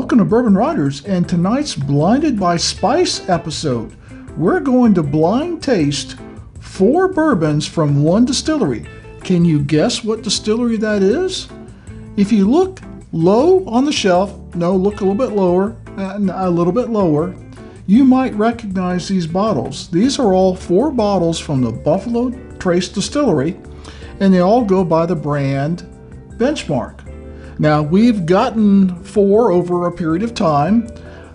Welcome to Bourbon Riders and tonight's Blinded by Spice episode. We're going to blind taste 4 bourbons from one distillery. Can you guess what distillery that is? If you look low on the shelf, look a little bit lower, you might recognize these bottles. These are all 4 bottles from the Buffalo Trace Distillery, and they all go by the brand Benchmark. Now, we've gotten 4 over a period of time.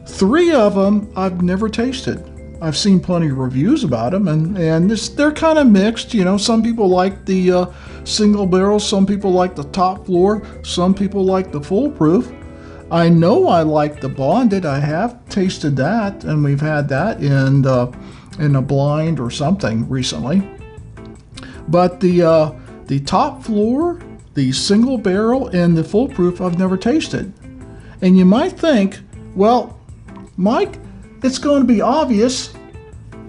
3 of them I've never tasted. I've seen plenty of reviews about them, and they're kind of mixed. You know, some people like the single barrel, some people like the top floor, some people like the full proof. I know I like the bonded. I have tasted that, and we've had that in a blind or something recently. But the top floor, the single barrel, and the full proof I've never tasted. And you might think, well, Mike, it's going to be obvious.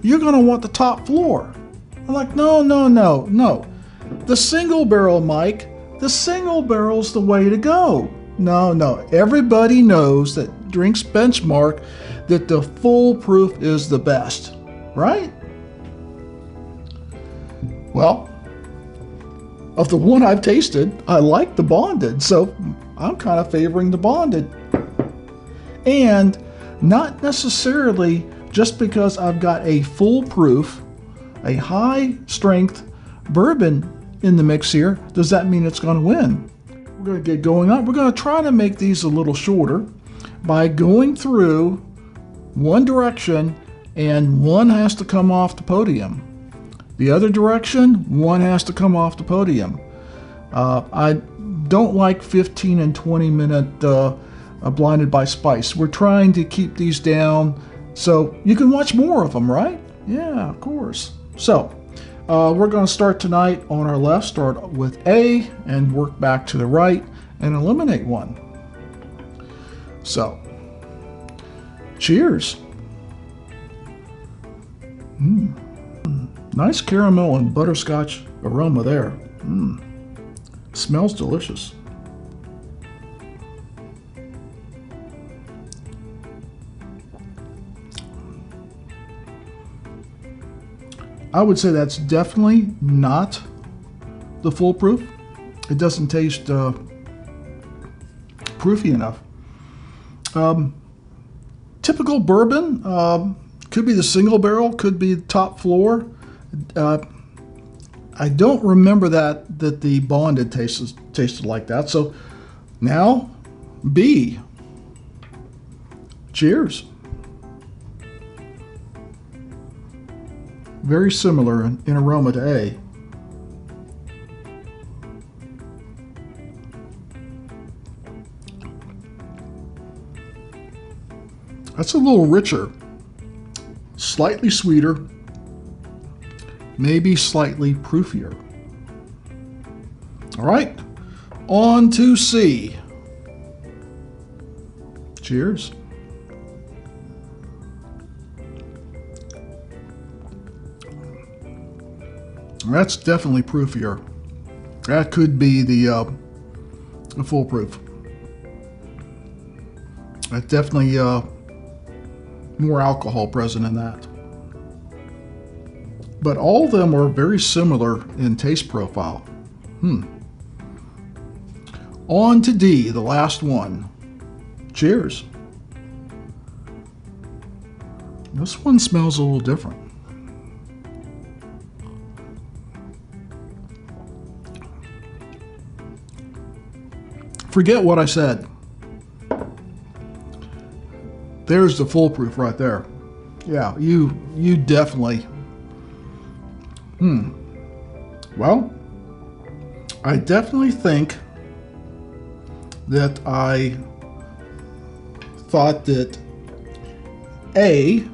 You're going to want the top floor. I'm like, no. The single barrel, Mike, the single barrel's the way to go. No. Everybody knows that drinks Benchmark that the full proof is the best, right? Well, of the one I've tasted, I like the bonded, so I'm kind of favoring the bonded. And not necessarily just because I've got a full proof, a high strength bourbon in the mix here, does that mean it's going to win? We're going to get going on. We're going to try to make these a little shorter by going through one direction, and one has to come off the podium. The other direction, one has to come off the podium. I don't like 15 and 20 minute Blinded by Spice. We're trying to keep these down so you can watch more of them, right? Yeah, of course. So we're going to start tonight on our left, start with A and work back to the right and eliminate one. So, cheers. Nice caramel and butterscotch aroma there. Smells delicious. I would say that's definitely not the full proof. It doesn't taste proofy enough. Typical bourbon, could be the single barrel, could be top floor. I don't remember that the bonded tasted like that. So now B. Cheers. Very similar in aroma to A. That's a little richer, slightly sweeter, maybe slightly proofier. All right, on to C. Cheers. That's definitely proofier. That could be the full proof. That's definitely more alcohol present in that. But all of them are very similar in taste profile. On to D, the last one. Cheers. This one smells a little different. Forget what I said. There's the full proof right there. Yeah, you definitely. Well, I definitely think that I thought that A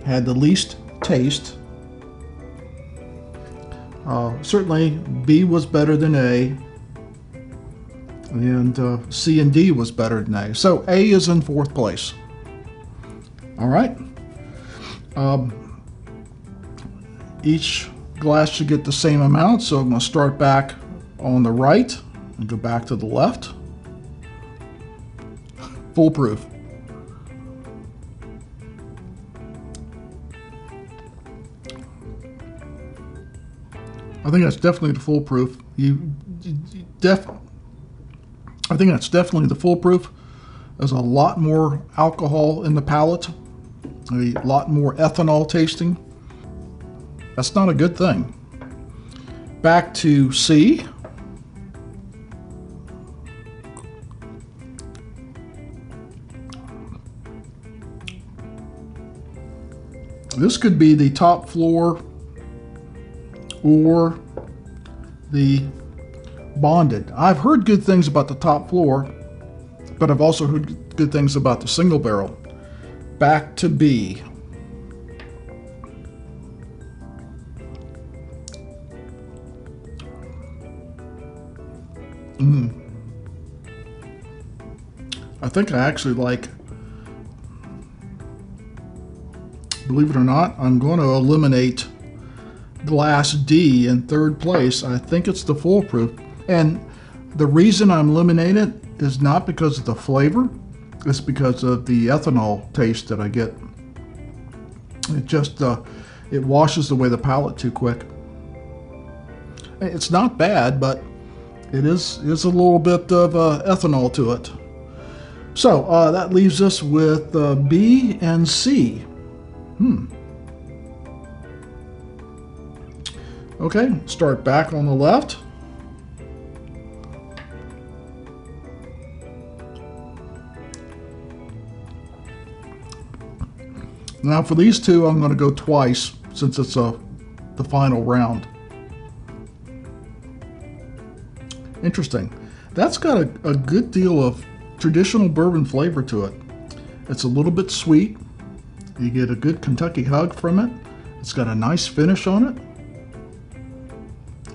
had the least taste. Certainly B was better than A. And C and D was better than A. So A is in 4th place. All right. Each glass should get the same amount, so I'm going to start back on the right and go back to the left. foolproof. I think that's definitely the foolproof. I think that's definitely the foolproof. There's a lot more alcohol in the palate, a lot more ethanol tasting. That's not a good thing. Back to C. This could be the top floor or the bonded. I've heard good things about the top floor, but I've also heard good things about the single barrel. Back to B. I think I actually like, believe it or not, I'm going to eliminate Glass D in third place. I think it's the foolproof. And the reason I'm eliminating it is not because of the flavor, it's because of the ethanol taste that I get. It just, it washes away the palate too quick. It's not bad, but it is a little bit of ethanol to it. So that leaves us with B and C. Okay, start back on the left. Now for these two, I'm going to go twice since it's the final round. Interesting. That's got a good deal of traditional bourbon flavor to it. It's a little bit sweet. You get a good Kentucky hug from it. It's got a nice finish on it.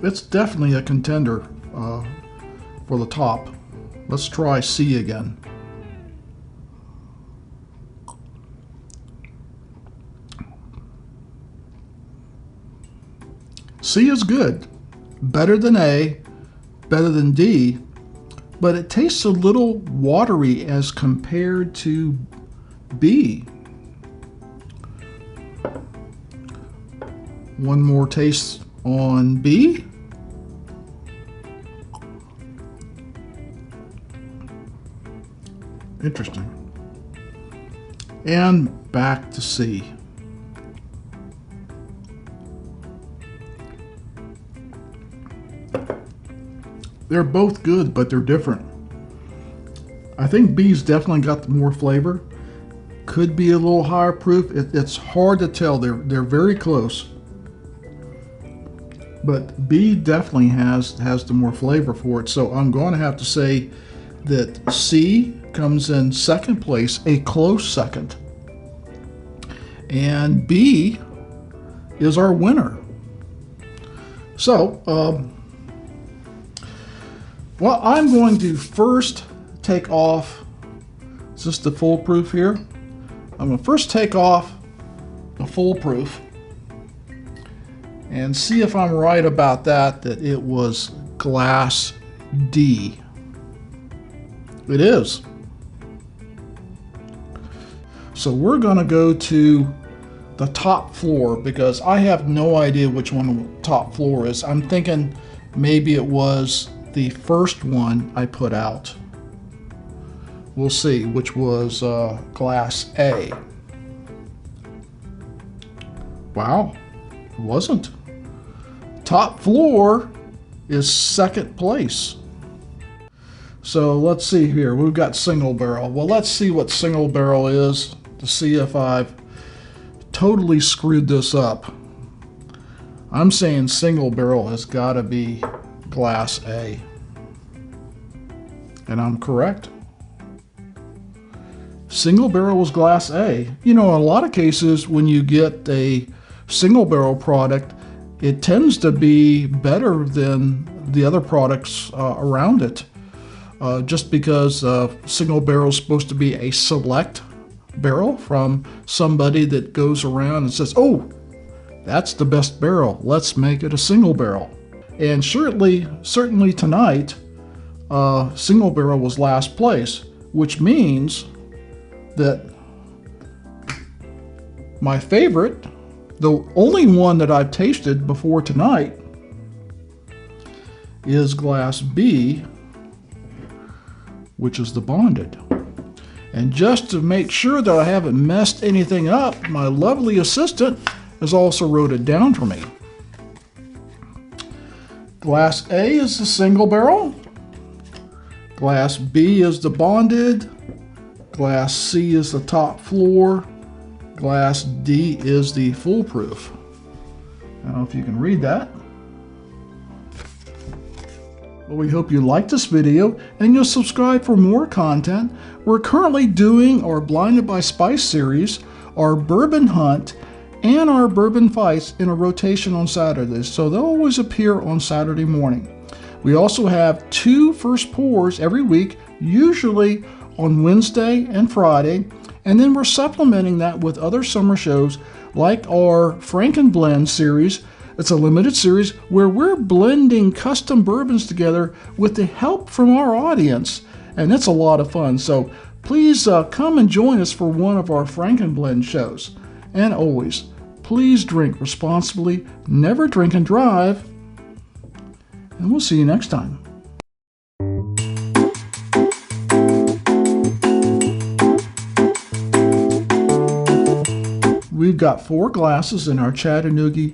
It's definitely a contender for the top. Let's try C again. C is good. Better than A, better than D, but it tastes a little watery as compared to B. One more taste on B. Interesting. And back to C. They're both good, but they're different. I think B's definitely got more flavor. Could be a little higher proof. It's hard to tell. They're very close. But B definitely has the more flavor for it. So I'm going to have to say that C comes in second place, a close second. And B is our winner. So, well, I'm going to first take off, is this the foolproof here? I'm going to first take off the foolproof and see if I'm right about that it was Glass D. It is. So we're going to go to the top floor because I have no idea which one the top floor is. I'm thinking maybe it was the first one I put out. We'll see, which was Glass A. Wow, it wasn't. Top floor is second place. So let's see here. We've got single barrel. Well, let's see what single barrel is to see if I've totally screwed this up. I'm saying single barrel has got to be Glass A. And I'm correct. Single barrel was Glass A. You know, in a lot of cases, when you get a single barrel product, it tends to be better than the other products around it. Just because single barrel is supposed to be a select barrel from somebody that goes around and says, oh, that's the best barrel. Let's make it a single barrel. And certainly tonight, single barrel was last place. which means that my favorite, the only one that I've tasted before tonight, is glass B, which is the bonded. And just to make sure that I haven't messed anything up, my lovely assistant has also wrote it down for me. Glass A is the single barrel. Glass B is the bonded. Glass C is the top floor. Glass D is the foolproof. I don't know if you can read that. Well, we hope you liked this video and you'll subscribe for more content. We're currently doing our Blinded by Spice series, our bourbon hunt, and our bourbon fights in a rotation on Saturdays, so they'll always appear on Saturday morning. We also have 2 first pours every week, usually on Wednesday and Friday, and then we're supplementing that with other summer shows like our Franken Blend series. It's a limited series where we're blending custom bourbons together with the help from our audience, and it's a lot of fun. So please come and join us for one of our Franken Blend shows. And always, please drink responsibly, never drink and drive, and we'll see you next time. We've got 4 glasses in our Chattanooga